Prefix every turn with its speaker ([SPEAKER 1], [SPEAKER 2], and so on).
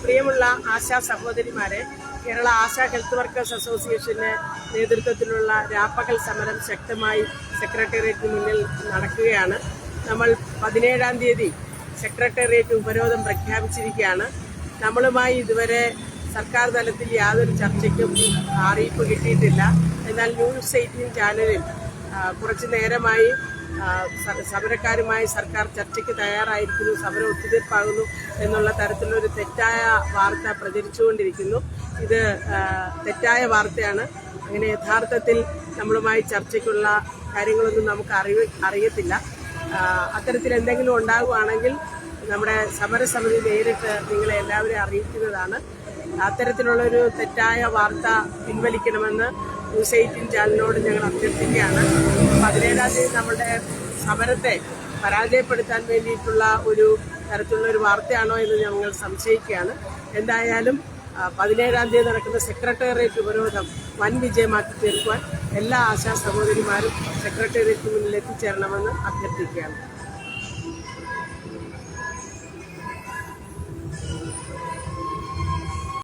[SPEAKER 1] പ്രിയമുള്ള ആശാ സഹോദരിമാരെ, Kerala ASHA health workers അസോസിയേഷന്റെ നേതൃത്വത്തിലുള്ള രാപ്പകൽ സമരം ശക്തമായി സെക്രട്ടേറിയറ്റിന് മുന്നിൽ നടക്കുകയാണ്. നമ്മൾ 17-ാം തീയതി സെക്രട്ടേറിയറ്റ് ഉപരോധം പ്രഖ്യാപിച്ചിരിക്കുകയാണ്. നമ്മളുമായി ഇതുവരെ സർക്കാർ തലത്തിൽ യാതൊരു ചർച്ചയ്ക്കും അറിയിപ്പ് കിട്ടിയിട്ടില്ല. എന്നാൽ ന്യൂസ് 18 ചാനലിൽ കുറച്ചു നേരമായി സമരക്കാരുമായി സർക്കാർ ചർച്ചയ്ക്ക് തയ്യാറായിരിക്കുന്നു, സമരം ഒത്തുതീർപ്പാകുന്നു എന്നുള്ള തരത്തിലൊരു തെറ്റായ വാർത്ത പ്രചരിച്ചുകൊണ്ടിരിക്കുന്നു. ഇത് തെറ്റായ വാർത്തയാണ്. അങ്ങനെ യഥാർത്ഥത്തിൽ നമ്മളുമായി ചർച്ചയ്ക്കുള്ള കാര്യങ്ങളൊന്നും നമുക്ക് അറിയത്തില്ല. അത്തരത്തിൽ എന്തെങ്കിലും ഉണ്ടാകുകയാണെങ്കിൽ നമ്മുടെ സമരസമിതി നേരിട്ട് നിങ്ങളെ എല്ലാവരെയും അറിയിക്കുന്നതാണ്. അത്തരത്തിലുള്ളൊരു തെറ്റായ വാർത്ത പിൻവലിക്കണമെന്ന് ന്യൂസ് 18 ചാനലിനോട് ഞങ്ങൾ അഭ്യർത്ഥിക്കുകയാണ്. 17-ാം തീയതി നമ്മുടെ സമരത്തെ പരാജയപ്പെടുത്താൻ വേണ്ടിയിട്ടുള്ള ഒരു തരത്തിലുള്ള ഒരു വാർത്തയാണോ എന്ന് ഞങ്ങൾ സംശയിക്കുകയാണ്. എന്തായാലും 17-ാം തീയതി നടക്കുന്ന സെക്രട്ടേറിയറ്റ് ഉപരോധം വൻ വിജയമാക്കി തീർക്കുവാൻ എല്ലാ ആശാ സഹോദരിമാരും സെക്രട്ടേറിയറ്റിന് മുന്നിൽ എത്തിച്ചേരണമെന്ന് അഭ്യർത്ഥിക്കുകയാണ്.